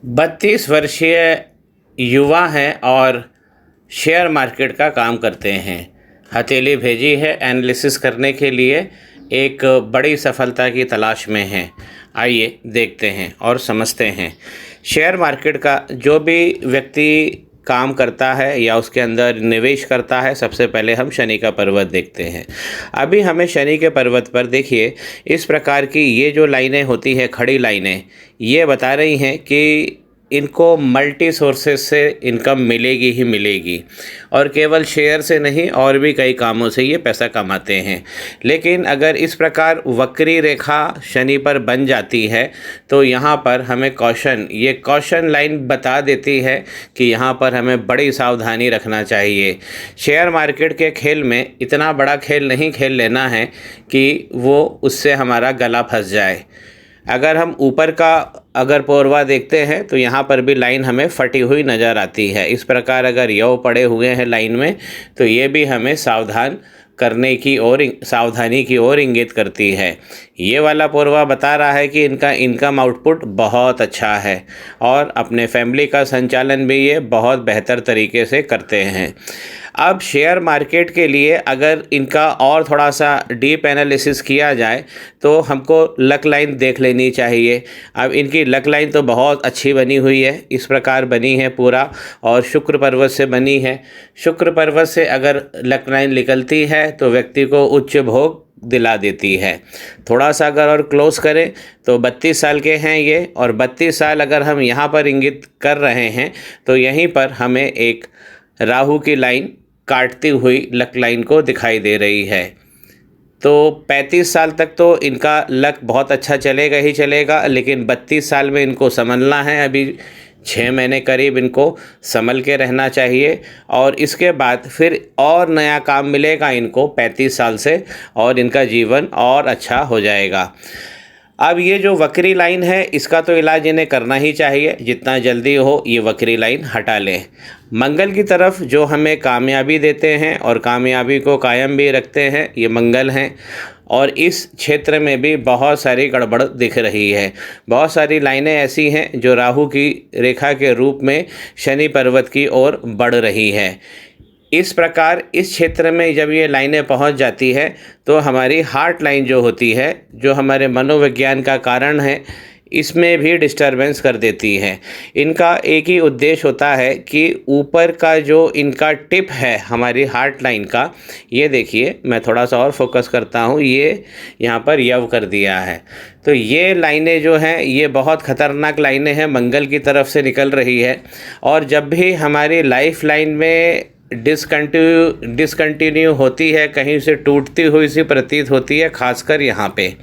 32 वर्षीय युवा हैं और शेयर मार्केट का काम करते हैं। हथेली भेजी है एनालिसिस करने के लिए, एक बड़ी सफलता की तलाश में हैं। आइए देखते हैं और समझते हैं। शेयर मार्केट का जो भी व्यक्ति काम करता है या उसके अंदर निवेश करता है, सबसे पहले हम शनि का पर्वत देखते हैं। अभी हमें शनि के पर्वत पर देखिए, इस प्रकार की ये जो लाइनें होती हैं, खड़ी लाइनें, ये बता रही हैं कि इनको मल्टी सोर्सेज से इनकम मिलेगी ही मिलेगी, और केवल शेयर से नहीं और भी कई कामों से ये पैसा कमाते हैं। लेकिन अगर इस प्रकार वक्री रेखा शनि पर बन जाती है तो यहाँ पर हमें ये कॉशन लाइन बता देती है कि यहाँ पर हमें बड़ी सावधानी रखना चाहिए। शेयर मार्केट के खेल में इतना बड़ा खेल नहीं खेल लेना है कि वो उससे हमारा गला फंस जाए। अगर हम ऊपर का पोरवा देखते हैं तो यहाँ पर भी लाइन हमें फटी हुई नज़र आती है। इस प्रकार अगर यव पड़े हुए हैं लाइन में तो ये भी हमें सावधानी की ओर इंगित करती है। ये वाला पोरवा बता रहा है कि इनका इनकम आउटपुट बहुत अच्छा है और अपने फैमिली का संचालन भी ये बहुत बेहतर तरीके से करते हैं। अब शेयर मार्केट के लिए अगर इनका और थोड़ा सा डीप एनालिसिस किया जाए तो हमको लक लाइन देख लेनी चाहिए। अब इनकी लक लाइन तो बहुत अच्छी बनी हुई है, इस प्रकार बनी है पूरा, और शुक्र पर्वत से बनी है। शुक्र पर्वत से अगर लक लाइन निकलती है तो व्यक्ति को उच्च भोग दिला देती है। थोड़ा सा अगर और क्लोज करें तो 32 साल के हैं ये, और 32 साल अगर हम यहाँ पर इंगित कर रहे हैं तो यहीं पर हमें एक राहु की लाइन काटती हुई लक लाइन को दिखाई दे रही है। तो 35 साल तक तो इनका लक बहुत अच्छा चलेगा ही चलेगा, लेकिन 32 साल में इनको संभलना है। अभी 6 महीने करीब इनको संभल के रहना चाहिए, और इसके बाद फिर और नया काम मिलेगा इनको 35 साल से, और इनका जीवन और अच्छा हो जाएगा। अब ये जो वक्री लाइन है इसका तो इलाज इन्हें करना ही चाहिए, जितना जल्दी हो ये वक्री लाइन हटा लें। मंगल की तरफ जो हमें कामयाबी देते हैं और कामयाबी को कायम भी रखते हैं, ये मंगल हैं, और इस क्षेत्र में भी बहुत सारी गड़बड़ दिख रही है। बहुत सारी लाइनें ऐसी हैं जो राहु की रेखा के रूप में शनि पर्वत की ओर बढ़ रही है। इस प्रकार इस क्षेत्र में जब ये लाइनें पहुंच जाती है तो हमारी हार्ट लाइन जो होती है, जो हमारे मनोविज्ञान का कारण है, इसमें भी डिस्टरबेंस कर देती है। इनका एक ही उद्देश्य होता है कि ऊपर का जो इनका टिप है हमारी हार्ट लाइन का, ये देखिए, मैं थोड़ा सा और फोकस करता हूँ, ये यहाँ पर यव कर दिया है। तो ये लाइनें जो हैं ये बहुत ख़तरनाक लाइनें हैं, मंगल की तरफ से निकल रही है। और जब भी हमारी लाइफ लाइन में डिसकंटिन्यू होती है, कहीं से टूटती हुई सी प्रतीत होती है, खासकर यहाँ पे,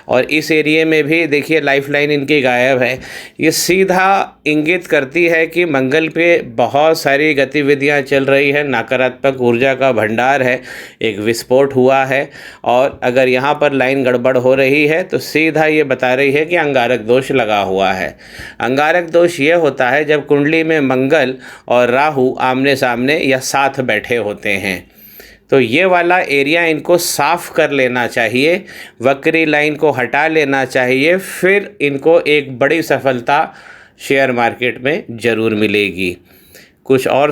और इस एरिया में भी देखिए लाइफ लाइन इनकी गायब है। ये सीधा इंगित करती है कि मंगल पे बहुत सारी गतिविधियां चल रही है, नकारात्मक ऊर्जा का भंडार है, एक विस्फोट हुआ है। और अगर यहाँ पर लाइन गड़बड़ हो रही है तो सीधा ये बता रही है कि अंगारक दोष लगा हुआ है। अंगारक दोष ये होता है जब कुंडली में मंगल और राहु आमने सामने या साथ बैठे होते हैं। तो ये वाला एरिया इनको साफ़ कर लेना चाहिए, वक्री लाइन को हटा लेना चाहिए, फिर इनको एक बड़ी सफलता शेयर मार्केट में ज़रूर मिलेगी। कुछ और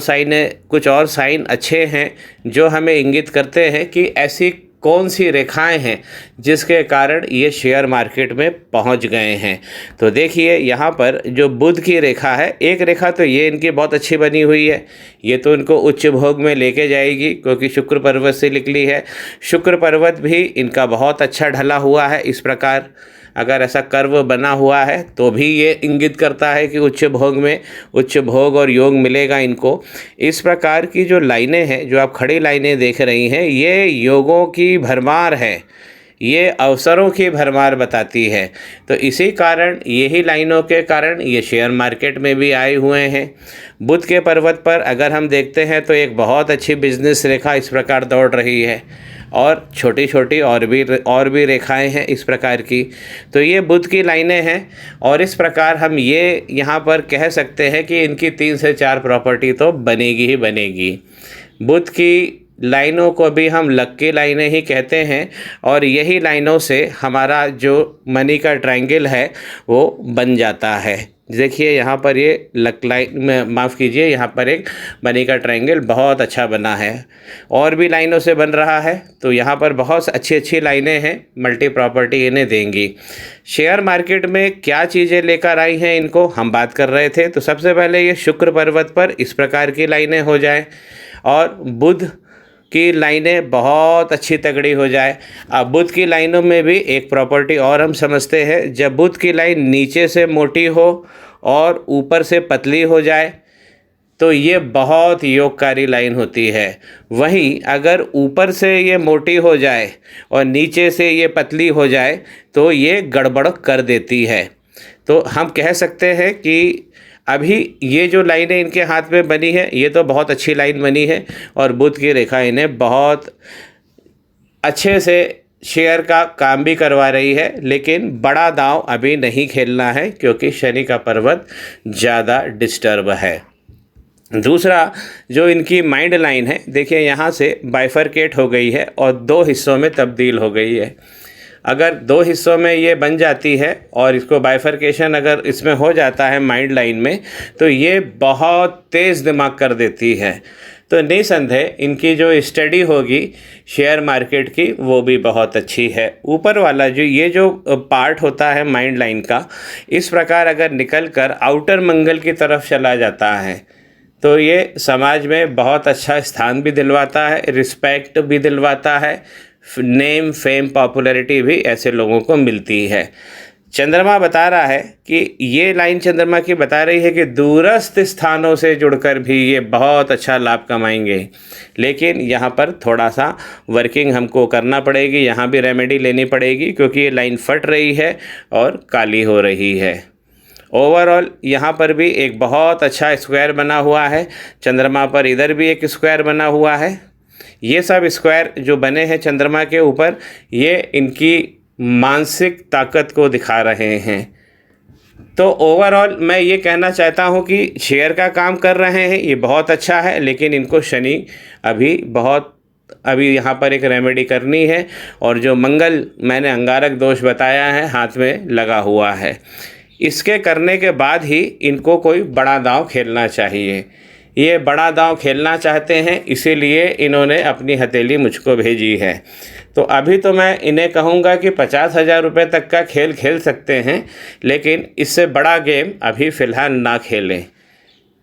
साइन अच्छे हैं जो हमें इंगित करते हैं कि ऐसी कौन सी रेखाएं हैं जिसके कारण ये शेयर मार्केट में पहुंच गए हैं। तो देखिए यहाँ पर जो बुध की रेखा है, एक रेखा तो ये इनकी बहुत अच्छी बनी हुई है, ये तो इनको उच्च भोग में लेके जाएगी क्योंकि शुक्र पर्वत से निकली है। शुक्र पर्वत भी इनका बहुत अच्छा ढला हुआ है। इस प्रकार अगर ऐसा कर्व बना हुआ है तो भी ये इंगित करता है कि उच्च भोग और योग मिलेगा इनको। इस प्रकार की जो लाइनें हैं, जो आप खड़ी लाइनें देख रही हैं, ये योगों की भरमार है, ये अवसरों की भरमार बताती है। तो इसी कारण, यही लाइनों के कारण ये शेयर मार्केट में भी आए हुए हैं। बुध के पर्वत पर अगर हम देखते हैं तो एक बहुत अच्छी बिजनेस रेखा इस प्रकार दौड़ रही है, और छोटी छोटी और भी रेखाएं हैं इस प्रकार की। तो ये बुध की लाइनें हैं, और इस प्रकार हम ये यहाँ पर कह सकते हैं कि इनकी 3 से 4 प्रॉपर्टी तो बनेगी ही बनेगी। बुध की लाइनों को भी हम लक्की लाइनें ही कहते हैं, और यही लाइनों से हमारा जो मनी का ट्रायंगल है वो बन जाता है। देखिए यहाँ पर ये लक लाइन में, माफ़ कीजिए, यहाँ पर एक बनी का ट्रायंगल बहुत अच्छा बना है, और भी लाइनों से बन रहा है। तो यहाँ पर बहुत अच्छी अच्छी लाइनें हैं, मल्टी प्रॉपर्टी इन्हें देंगी। शेयर मार्केट में क्या चीज़ें लेकर आई हैं इनको हम बात कर रहे थे। तो सबसे पहले ये शुक्र पर्वत पर इस प्रकार की लाइनें हो जाए, और बुध की लाइनें बहुत अच्छी तगड़ी हो जाए। अब बुध की लाइनों में भी एक प्रॉपर्टी और हम समझते हैं, जब बुध की लाइन नीचे से मोटी हो और ऊपर से पतली हो जाए तो ये बहुत योगकारी लाइन होती है। वहीं अगर ऊपर से ये मोटी हो जाए और नीचे से ये पतली हो जाए तो ये गड़बड़ कर देती है। तो हम कह सकते हैं कि अभी ये जो लाइनें इनके हाथ में बनी है ये तो बहुत अच्छी लाइन बनी है, और बुध की रेखा इन्हें बहुत अच्छे से शेयर का काम भी करवा रही है। लेकिन बड़ा दांव अभी नहीं खेलना है क्योंकि शनि का पर्वत ज़्यादा डिस्टर्ब है। दूसरा जो इनकी माइंड लाइन है, देखिए यहाँ से बाइफरकेट हो गई है और दो हिस्सों में तब्दील हो गई है। अगर दो हिस्सों में ये बन जाती है और इसको बाइफरकेशन अगर इसमें हो जाता है माइंड लाइन में, तो ये बहुत तेज़ दिमाग कर देती है। तो निसंदेह इनकी जो स्टडी होगी शेयर मार्केट की वो भी बहुत अच्छी है। ऊपर वाला जो ये जो पार्ट होता है माइंड लाइन का, इस प्रकार अगर निकल कर आउटर मंगल की तरफ चला जाता है तो ये समाज में बहुत अच्छा स्थान भी दिलवाता है, रिस्पेक्ट भी दिलवाता है, नेम फेम पॉपुलैरिटी भी ऐसे लोगों को मिलती है। चंद्रमा बता रहा है कि ये लाइन चंद्रमा की बता रही है कि दूरस्थ स्थानों से जुड़कर भी ये बहुत अच्छा लाभ कमाएंगे। लेकिन यहाँ पर थोड़ा सा वर्किंग हमको करना पड़ेगी, यहाँ भी रेमेडी लेनी पड़ेगी क्योंकि ये लाइन फट रही है और काली हो रही है। ओवरऑल यहाँ पर भी एक बहुत अच्छा स्क्वायर बना हुआ है, चंद्रमा पर इधर भी एक स्क्वायर बना हुआ है। ये सब स्क्वायर जो बने हैं चंद्रमा के ऊपर, ये इनकी मानसिक ताकत को दिखा रहे हैं। तो ओवरऑल मैं ये कहना चाहता हूँ कि शेयर का काम कर रहे हैं, ये बहुत अच्छा है, लेकिन इनको शनि अभी यहाँ पर एक रेमेडी करनी है। और जो मंगल मैंने अंगारक दोष बताया है हाथ में लगा हुआ है, इसके करने के बाद ही इनको कोई बड़ा दांव खेलना चाहिए। ये बड़ा दांव खेलना चाहते हैं, इसीलिए इन्होंने अपनी हथेली मुझको भेजी है। तो अभी तो मैं इन्हें कहूँगा कि 50,000 रुपये तक का खेल खेल सकते हैं, लेकिन इससे बड़ा गेम अभी फ़िलहाल ना खेलें।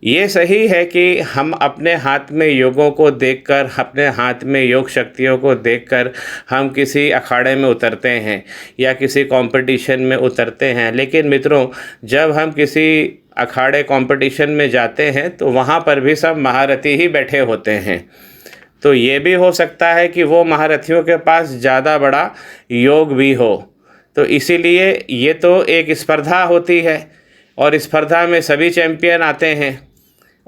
ये सही है कि हम अपने हाथ में योगों को देखकर, अपने हाथ में योग शक्तियों को देखकर हम किसी अखाड़े में उतरते हैं या किसी कंपटीशन में उतरते हैं। लेकिन मित्रों, जब हम किसी अखाड़े कंपटीशन में जाते हैं तो वहाँ पर भी सब महारथी ही बैठे होते हैं। तो ये भी हो सकता है कि वो महारथियों के पास ज़्यादा बड़ा योग भी हो। तो इसीलिए ये तो एक स्पर्धा होती है और स्पर्धा में सभी चैंपियन आते हैं,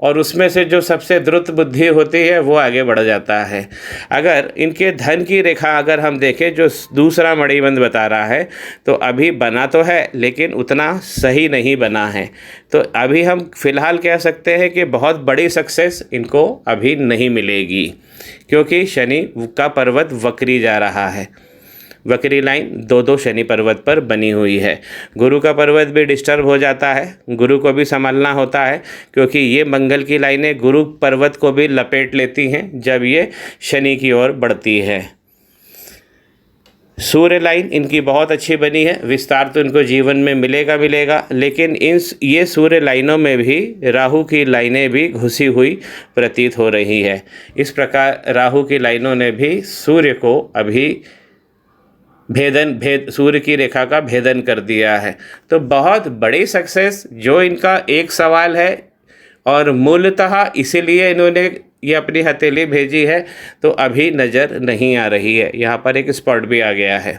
और उसमें से जो सबसे द्रुत बुद्धि होती है वो आगे बढ़ जाता है। अगर इनके धन की रेखा अगर हम देखें, जो दूसरा मणिबंध बता रहा है, तो अभी बना तो है लेकिन उतना सही नहीं बना है। तो अभी हम फिलहाल कह सकते हैं कि बहुत बड़ी सक्सेस इनको अभी नहीं मिलेगी, क्योंकि शनि का पर्वत वक्री जा रहा है। वक्री लाइन दो शनि पर्वत पर बनी हुई है। गुरु का पर्वत भी डिस्टर्ब हो जाता है, गुरु को भी संभालना होता है, क्योंकि ये मंगल की लाइनें गुरु पर्वत को भी लपेट लेती हैं जब ये शनि की ओर बढ़ती है। सूर्य लाइन इनकी बहुत अच्छी बनी है, विस्तार तो इनको जीवन में मिलेगा, लेकिन ये सूर्य लाइनों में भी राहु की लाइनें भी घुसी हुई प्रतीत हो रही है। इस प्रकार राहु की लाइनों ने भी सूर्य को अभी सूर्य की रेखा का भेदन कर दिया है। तो बहुत बड़ी सक्सेस जो इनका एक सवाल है, और मूलतः इसीलिए इन्होंने ये अपनी हथेली भेजी है, तो अभी नज़र नहीं आ रही है। यहाँ पर एक स्पॉट भी आ गया है।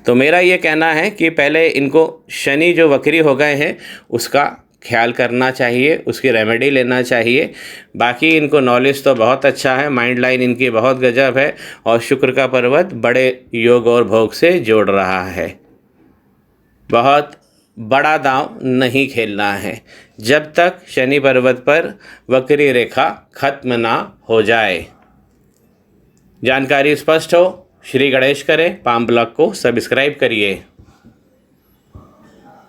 तो मेरा ये कहना है कि पहले इनको शनि जो वक्री हो गए हैं उसका ख्याल करना चाहिए, उसकी रेमेडी लेना चाहिए। बाकी इनको नॉलेज तो बहुत अच्छा है, माइंड लाइन इनकी बहुत गजब है, और शुक्र का पर्वत बड़े योग और भोग से जोड़ रहा है। बहुत बड़ा दांव नहीं खेलना है जब तक शनि पर्वत पर वक्री रेखा खत्म ना हो जाए। जानकारी स्पष्ट हो? श्री गणेश करें, पाम ब्लॉग को सब्सक्राइब करिए।